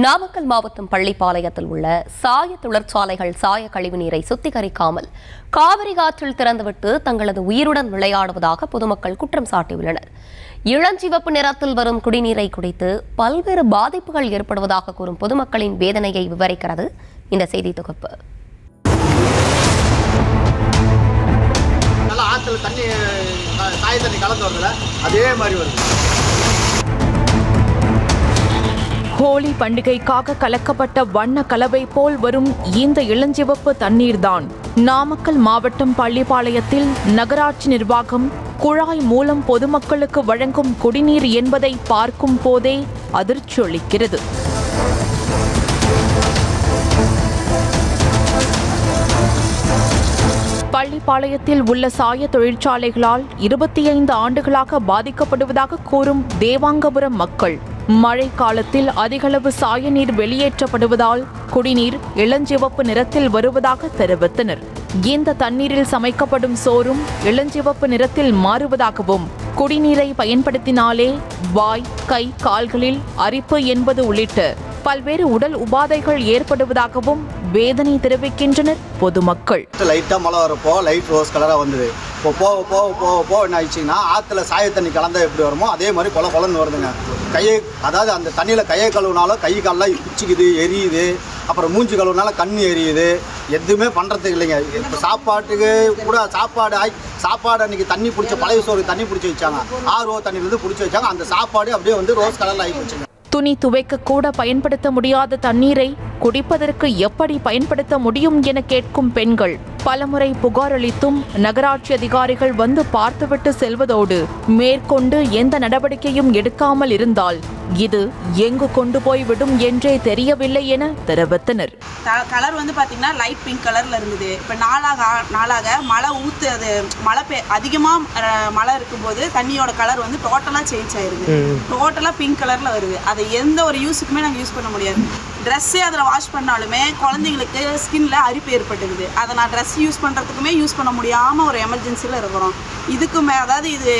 நாமக்கல் மாவட்டம் பள்ளிப்பாளையத்தில் உள்ள சாய தொழிற்சாலைகள் சாய கழிவு நீரை சுத்திகரிக்காமல் காவிரி ஆற்றில் திறந்துவிட்டு தங்களது உயிருடன் விளையாடுவதாக பொதுமக்கள் குற்றம் சாட்டியுள்ளனர். இளஞ்சிவப்பு நிறத்தில் வரும் குடிநீரை குடித்து பல்வேறு பாதிப்புகள் ஏற்படுவதாக கூறும் பொதுமக்களின் வேதனையை விவரிக்கிறது இந்த செய்தி தொகுப்பு. ஹோலி பண்டிகைக்காக கலக்கப்பட்ட வண்ண கலவை போல் வரும் இந்த இளஞ்சிவப்பு தண்ணீர்தான் நாமக்கல் மாவட்டம் பள்ளிப்பாளையத்தில் நகராட்சி நிர்வாகம் குழாய் மூலம் பொதுமக்களுக்கு வழங்கும் குடிநீர் என்பதை பார்க்கும் போதே அதிர்ச்சி அளிக்கிறது. பள்ளிப்பாளையத்தில் உள்ள சாய தொழிற்சாலைகளால் 25 ஆண்டுகளாக பாதிக்கப்படுவதாக கூறும் தேவாங்கபுரம் மக்கள் மழை காலத்தில் அதிகளவு சாய நீர் வெளியேற்றப்படுவதால் குடிநீர் இளஞ்சிவப்பு நிறத்தில் வருவதாக தெரிவித்தனர். இந்த தண்ணீரில் சமைக்கப்படும் சோறும் இளஞ்சிவப்பு நிறத்தில் மாறுவதாகவும் குடிநீரை பயன்படுத்தினாலே வாய், கை, கால்களில் அரிப்பு என்பது உள்ளிட்ட பல்வேறு உடல் உபாதைகள் ஏற்படுவதாகவும் வேதனை தெரிவிக்கின்றனர் பொதுமக்கள். லைட்டாக மழை வரப்போ லைட் ரோஸ் கலராக வந்தது. இப்போ போக போக போக போக என்ன ஆயிடுச்சுன்னா ஆற்றுல சாய தண்ணி கலந்தால் எப்படி வருமோ அதே மாதிரி கொலன்னு வருதுங்க. அதாவது அந்த தண்ணியில் கையை கழுவுனாலும் கை காலெலாம் பிச்சுக்குது, எரியுது. அப்புறம் மூஞ்சி கழுவுனாலும் கண் எரியுது. எதுவுமே பண்ணுறதுக்கு இல்லைங்க. இப்போ சாப்பாட்டுக்கு கூட சாப்பாடு அன்றைக்கி தண்ணி பிடிச்ச பழைய சோறு தண்ணி பிடிச்சி வச்சாங்க. RO தண்ணியிலேருந்து பிடிச்சி வச்சாங்க. அந்த சாப்பாடு அப்படியே வந்து ரோஸ் கலரில் ஆகி போச்சுங்க. துணி துவைக்க கூட பயன்படுத்த முடியாத தண்ணீரை குடிப்பதற்கு எப்படி பயன்படுத்த முடியும் என கேட்கும் பெண்கள் பலமுறை புகார் அளித்தும் நகராட்சி அதிகாரிகள் வந்து பார்த்துவிட்டு செல்வதோடு மேற்கொண்டு எந்த நடவடிக்கையும் எடுக்காமல் இருந்தால் இது எங்கு கொண்டு போய்விடும் என்றே தெரியவில்லை என தெரிவித்தனர். கலர் வந்து பார்த்தீங்கன்னா லைட் பிங்க் கலரில் இருந்தது. இப்போ நாளாக மழை அது மழை அதிகமாக மழை இருக்கும்போது தண்ணியோட கலர் வந்து டோட்டலாக சேஞ்ச் ஆயிடுது. டோட்டலாக பிங்க் கலரில் வருது. அதை எந்த ஒரு யூஸுக்குமே நாங்கள் யூஸ் பண்ண முடியாது. ட்ரெஸ்ஸே அதில் வாஷ் பண்ணாலுமே குழந்தைங்களுக்கு ஸ்கின்ல அரிப்பு ஏற்பட்டுக்குது. அதை நான் ட்ரெஸ் யூஸ் பண்ணுறதுக்குமே யூஸ் பண்ண முடியாமல் ஒரு எமர்ஜென்சியில் இருக்கிறோம். இதுக்குமே அதாவது இது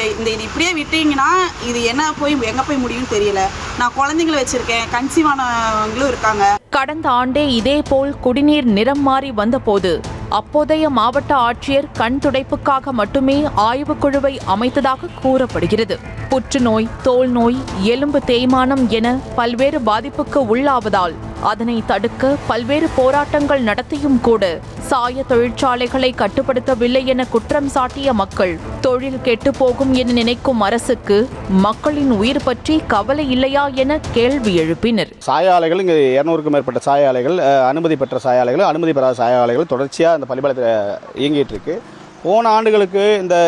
இப்படியே விட்டீங்கன்னா இது எங்கே போய் முடியும்னு தெரியல. நான் குழந்தைங்களை வச்சிருக்கேன், கன்சீவ் ஆனவங்களும் இருக்காங்க. கடந்த ஆண்டே இதேபோல் குடிநீர் நிறம் மாறி வந்தபோது அப்போதைய மாவட்ட ஆட்சியர் கண் துடைப்புக்காக மட்டுமே ஆய்வுக்குழுவை அமைத்ததாக கூறப்படுகிறது. புற்றுநோய், தோல் நோய், எலும்பு தேய்மானம் என பல்வேறு பாதிப்புக்கு உள்ளாவதால் அதனை தடுக்க பல்வேறு போராட்டங்கள் நடத்தியும் கூட சாய தொழிற்சாலைகளை கட்டுப்படுத்தவில்லை என குற்றம் சாட்டிய மக்கள் தொழில் கெட்டுப்போகும் என நினைக்கும் அரசுக்கு மக்களின் உயிர் பற்றி கவலை இல்லையா என கேள்வி எழுப்பினர். சாய ஆலைகள் இங்கே 200க்கும் மேற்பட்ட சாய ஆலைகள், அனுமதி பெற்ற சாய ஆலைகள், அனுமதி பெறாத சாய ஆலைகள் தொடர்ச்சியாக இந்த பள்ளிப்பாளையத்தில் இயங்கிட்டு இருக்கு. போன ஆண்டுகளுக்கு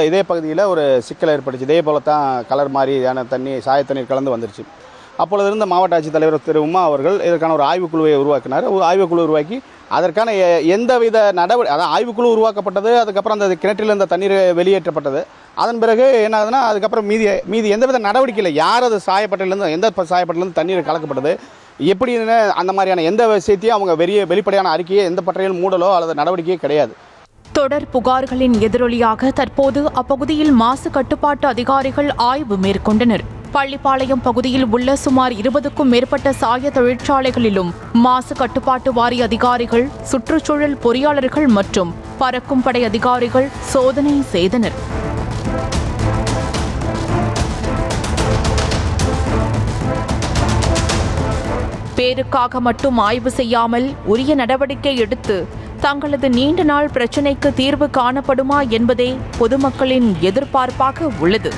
இதே பகுதியில் ஒரு சிக்கல் ஏற்பட்டுச்சு. இதே போல தான் கலர் மாதிரியான சாய தண்ணீர் கலந்து வந்துருச்சு. அப்பொழுது இருந்த மாவட்ட ஆட்சித்தலைவர் திரு உமா அவர்கள் இதற்கான ஒரு ஆய்வுக்குழுவை உருவாக்கினார். ஒரு ஆய்வுக்குழு உருவாக்கி அதற்கான எந்தவித அதான் ஆய்வுக்குழு உருவாக்கப்பட்டது. அதுக்கப்புறம் அந்த கிணற்றில் இந்த தண்ணீர் வெளியேற்றப்பட்டது. அதன் பிறகு என்ன ஆகுதுன்னா அதுக்கப்புறம் மீதி எந்தவித நடவடிக்கை இல்லை. யார் அது சாயப்பட்டிலேருந்து எந்த சாயப்பட்டிலேருந்து தண்ணீர் கலக்கப்பட்டது எப்படின்னு அந்த மாதிரியான எந்த விஷயத்தையும் அவங்க வெளிப்படையான அறிக்கையை எந்த பற்றையும் மூடலோ அல்லது நடவடிக்கையே கிடையாது. தொடர் புகார்களின் எதிரொலியாக தற்போது அப்பகுதியில் மாசு கட்டுப்பாட்டு அதிகாரிகள் ஆய்வு மேற்கொண்டனர். பள்ளிப்பாளையம் பகுதியில் உள்ள சுமார் 20க்கும் மேற்பட்ட சாய தொழிற்சாலைகளிலும் மாசு கட்டுப்பாட்டு வாரிய அதிகாரிகள், சுற்றுச்சூழல் பொறியாளர்கள் மற்றும் பறக்கும் படை அதிகாரிகள் சோதனை செய்தனர். பேருக்காக மட்டும் ஆய்வு செய்யாமல் உரிய நடவடிக்கை எடுத்து தங்களது நீண்ட நாள் பிரச்சினைக்கு தீர்வு காணப்படுமா என்பதே பொதுமக்களின் எதிர்பார்ப்பாக உள்ளது.